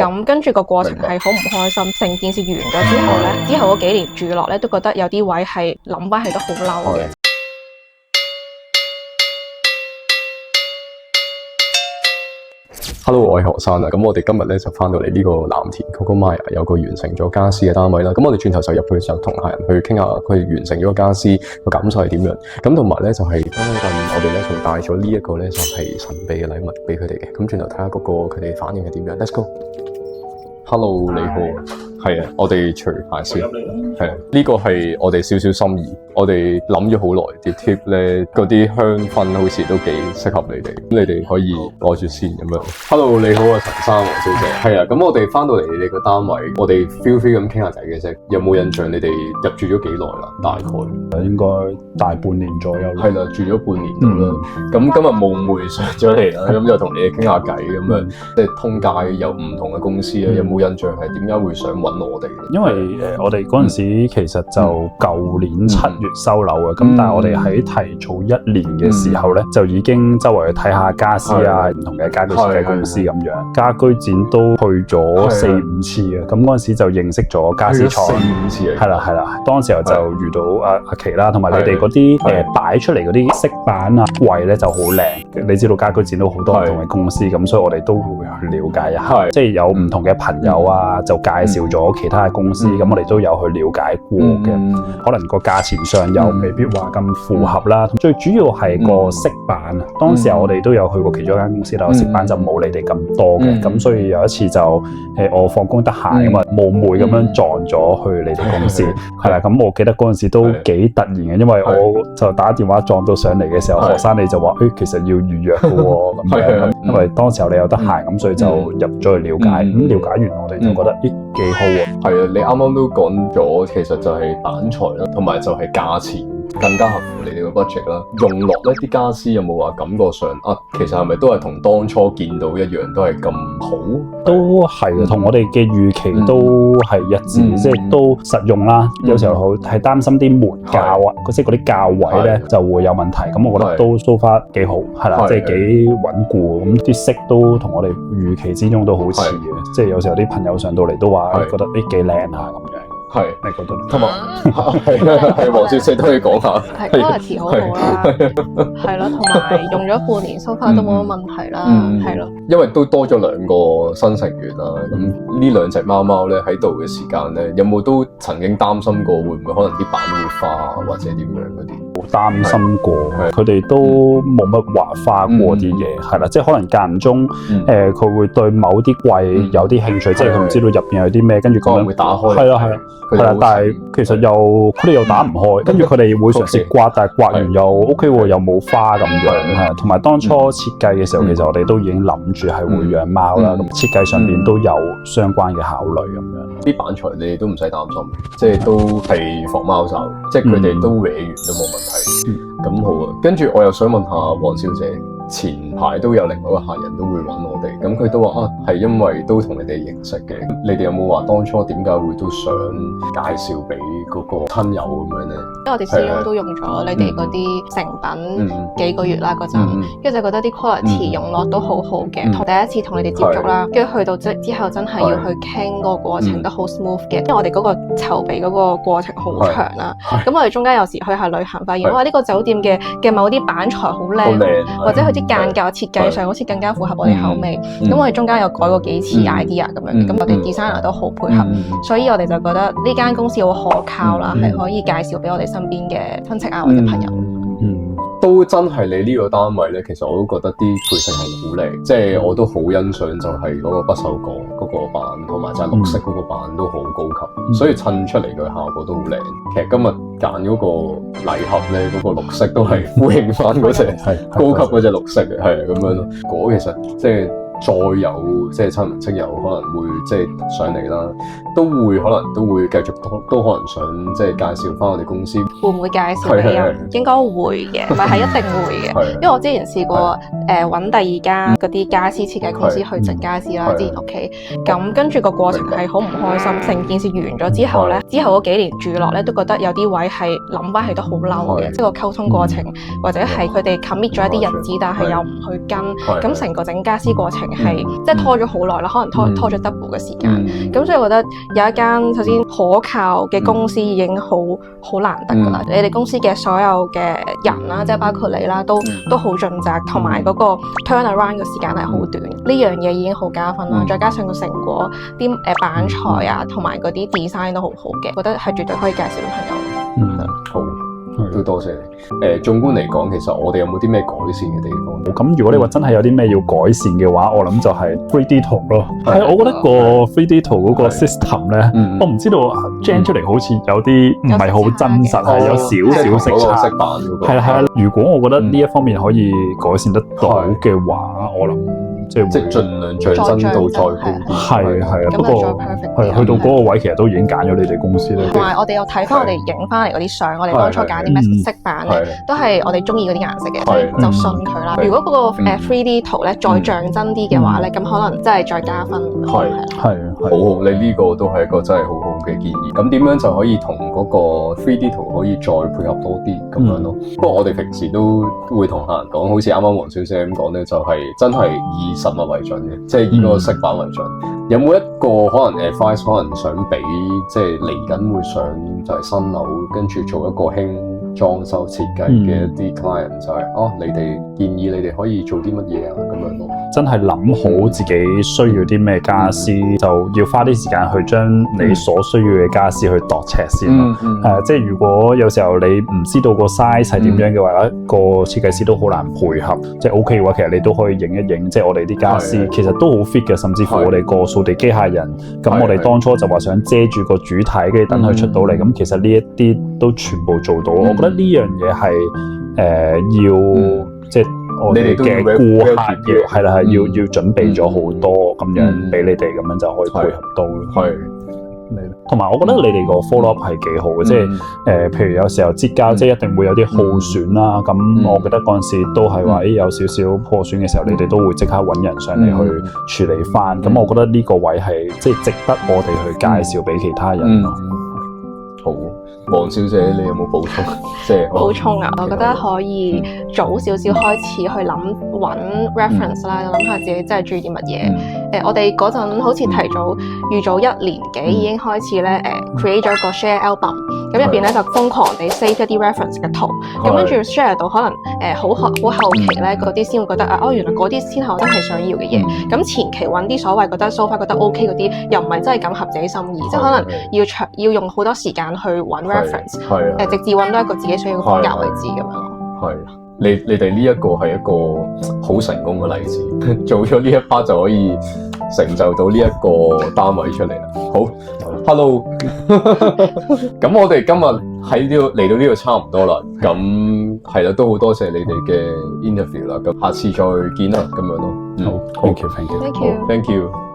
咁跟住個過程係好唔開心，成件事完咗之後咧，之後嗰幾年住落咧都覺得有啲位係諗翻起都好嬲嘅。Hello，我係何生啊，咁我哋今日咧就翻到嚟呢個藍田 Cocomaya 有個完成咗家私嘅單位啦。咁我哋轉頭就入去就同客人去傾下佢完成咗個家私個感受係點樣。咁同埋咧就係剛剛近我哋咧仲帶咗呢一個咧就係神秘嘅禮物俾佢哋嘅。咁轉頭睇下嗰個佢哋反應係點樣。Let's go。Hello， 你好。係啊，我哋除鞋先。係啊，呢個係我哋少少心意。我哋諗咗好耐啲 tip 咧，嗰啲香薰好似都幾適合你哋。咁你哋可以攞住先咁樣。Hello， 你好啊，陳生黃小姐。係啊，咁我哋翻到嚟你哋個單位，我哋 feel free 咁傾下偈嘅啫。有冇印象你哋入住咗幾耐啦？大概應該大半年左右。係啦，住咗半年度啦。咁今日夢迴上咗嚟啦，咁就同你哋傾下偈咁樣。即係通街有唔同嘅公司啊，有冇印象係點解會想揾我哋？因為我哋嗰陣時其實就舊年7月收樓啊，咁但係我哋喺提早1年嘅時候咧，就已經周圍去睇下家私啊，唔同嘅家居設計公司咁樣。家居展都去咗4-5次啊，咁嗰陣時就認識咗家私廠。4-5次係啦，當時候就遇到阿琪啦，同埋你哋嗰啲擺出嚟嗰啲飾板啊櫃咧就好靚。你知道家居展都好多唔同嘅公司，咁所以我哋都會去了解一下，即係有唔同嘅朋友啊，就介紹咗其他嘅公司，咁我哋都有去了解過嘅。可能個價錢上又未必話咁符合啦。最主要係個飾板，當時候我哋都有去過其中一間公司啦，飾板就冇你哋咁多嘅。咁所以有一次就我放工得閒咁啊，冒昧咁樣撞咗去你哋公司，係啦。咁我記得嗰陣時都幾突然嘅，因為我就打電話撞到上嚟嘅時候，何生你就話其實要預約嘅喎，咁樣，因為當時候你有得閒，咁所以就入咗去了解。咁了解完我哋就覺得幾好喎。係啊，你啱啱都講咗，其實就係板材啦，同埋就係價錢更加合乎你哋個 budget 啦。用落呢啲家私有冇話感覺上其實係咪都係同當初見到一樣，都係咁好？都係嘅，同我哋嘅預期都係一致，即係都實用啦。有時候係擔心啲門架啊，即係嗰啲架位咧就會有問題。咁我覺得都 so far 幾好，係啦，即係幾穩固。咁啲色都同我哋預期之中都好似嘅，即係有時候啲朋友上到嚟都話覺得幾靚下咁樣。係，你覺得？同埋係黃小姐都可以講下，係 quality 好好啦，係咯，同埋用咗半年 so far 都冇乜問題啦，係咯。因為都多咗2個新成員啦，咁呢2隻貓貓咧喺度嘅時間咧，有冇都曾經擔心過會唔會可能啲板會花或者點樣嗰啲？冇擔心過，佢哋都冇乜話花過啲嘢，係啦，即係可能間唔中佢會對某啲櫃有啲興趣，即係佢唔知道入邊有啲咩，跟住咁樣會打開。係啦，但係其實佢哋又打唔開，跟住佢哋會嘗試刮，但係刮完又 OK 喎，又冇花咁樣，係。同埋當初設計嘅時候，其實我哋都已經諗住係會養貓啦，咁設計上邊都有相關嘅考慮咁樣。啲板材你哋都唔使擔心，即係都係防貓罩，即係佢哋都搲完都冇問題。咁好啊，跟住我又想問下黃小姐，前排都有另外一個客人都會揾我哋，咁佢都話係因為都同你哋認識嘅，你哋有冇話當初點解會都想介紹俾嗰個親友咁樣咧？因為我哋始終都用咗你哋嗰啲成品幾個月啦嗰陣，跟住就覺得啲 quality 用落都好好嘅。同第一次同你哋接觸啦，跟住去到之後真係要去傾個過程都好 smooth 嘅，因為我哋嗰個籌備嗰個過程好長啦。咁我哋中間有時去下旅行，發現哇呢個酒店嘅某啲板材好靚，或者佢啲間隔設計上好似更加符合我哋口味。咁我哋中間有改過幾次 idea 咁樣，咁我哋 designer 都好配合，所以我哋就覺得呢間公司好可靠啦，係可以介紹俾我哋身邊嘅親戚啊或者朋友。都真係你呢個單位咧，其實我都覺得啲配色係好靚，即係我都好欣賞就係嗰個不鏽鋼嗰個板，同埋就係綠色嗰個板都好高級，所以襯出嚟嘅效果都好靚。其實今日揀嗰個禮盒咧，嗰個綠色都係呼應翻嗰隻高級嗰隻綠色嘅，係咁樣咯。嗰其實即係。再有即係親朋戚友可能會即係上嚟啦，可能都會繼續都可能想即係介紹翻我哋公司。會唔會介紹俾人？應該會嘅，唔係一定會嘅。因為我之前試過揾第二間嗰啲家私設計公司去整家私啦，之前屋企咁跟住個過程係好唔開心。成件事完咗之後咧，之後嗰幾年住落咧都覺得有啲位係諗翻起都好嬲嘅，即係個溝通過程或者係佢哋 commit 咗一啲日子，但係又唔去跟，咁成個整家私過程係即係拖咗好耐啦，可能拖咗 double 嘅時間。咁所以我覺得有一間首先可靠嘅公司已經好難得㗎啦。你哋公司嘅所有嘅人啦，即係包括你啦，都好盡責，同埋嗰個 turnaround 嘅時間係好短。呢樣嘢已經好加分啦。再加上個成果，啲板材啊，同埋嗰啲 design 都好好嘅，覺得係絕對可以介紹俾朋友。好。都多謝你。縱觀嚟講，其實我哋有冇啲咩改善嘅地方？咁如果你話真係有啲咩要改善嘅話，我諗就係 3D 圖咯。係，我覺得個 3D 圖嗰個 system 咧，我唔知道 gen 出嚟好似有啲唔係好真實，係有少少色差。係啦，如果我覺得呢一方面可以改善得到嘅話，我諗即係盡量進深度再高啲。係，不過係去到嗰個位，其實都已經揀咗你哋公司咧。同埋我哋又睇翻我哋影翻嚟嗰啲相，我哋當初揀啲咩色板咧，都係我哋中意嗰啲顏色嘅，就信佢啦。如果嗰個3D 圖咧再像真啲嘅話咧，咁可能真係再加分。係，好，你呢個都係一個真係好好嘅建議。咁點樣就可以同嗰個 3D 圖可以再配合多啲咁樣咯？不過我哋平時都會同客人講，好似啱啱黃小姐咁講咧，就係真係以實物為準嘅，即係以嗰個色板為準。有冇一個可能 advice 可能想俾即係嚟緊會上就係新樓，跟住做一個輕裝修設計嘅一啲 client 就係你哋建議你哋可以做啲乜嘢啊咁樣咯？真係諗好自己需要啲咩傢俬，就要花啲時間去將你所需要嘅傢俬去度尺先咯。即係如果有時候你唔知道個 size 係點樣嘅話，個設計師都好難配合。即係 OK 嘅話，其實你都可以影一影，即係我哋啲傢俬其實都好 fit 嘅，甚至乎我哋個掃地機械人，咁我哋當初就話想遮住個主體，跟住等佢出到嚟，咁其實呢一啲都全部做到。我覺得呢樣嘢係要即係我哋嘅顧客要準備咗好多咁樣俾你哋，咁樣就可以配合到。同埋我覺得你哋個 follow up 係幾好嘅，即係譬如有時候接膠，即係一定會有啲耗損啦。咁我記得嗰陣時都係話，有少少破損嘅時候，你哋都會即刻揾人上嚟去處理翻。咁我覺得呢個位係即係值得我哋去介紹俾其他人咯。好。黃小姐，你有冇補充？即係補充啊！我覺得可以早少少開始去揾 reference 啦，諗下自己真係中意啲乜嘢。我哋嗰陣好似預早1年幾已經開始咧create 咗個 share album， 咁入邊咧就瘋狂地 save 一啲 reference 嘅圖，咁跟住 share 到可能好後期咧嗰啲先會覺得原來嗰啲先係我真係想要嘅嘢。咁前期揾啲所謂覺得 so far 覺得 OK 嗰啲，又唔係真係咁合自己心意，即係可能要用好多時間去揾 reference，直至揾到一個自己想要嘅風格為止咁樣咯。係，你哋呢一個係一個好成功嘅例子，做咗呢一 part 就可以成就到呢一個單位出嚟啦。好 ，Hello， 咁我哋今日喺呢度嚟到呢度差唔多啦。咁係啦，都好多謝你哋嘅 interview 啦。咁下次再見啦，咁樣咯。好，Thank you。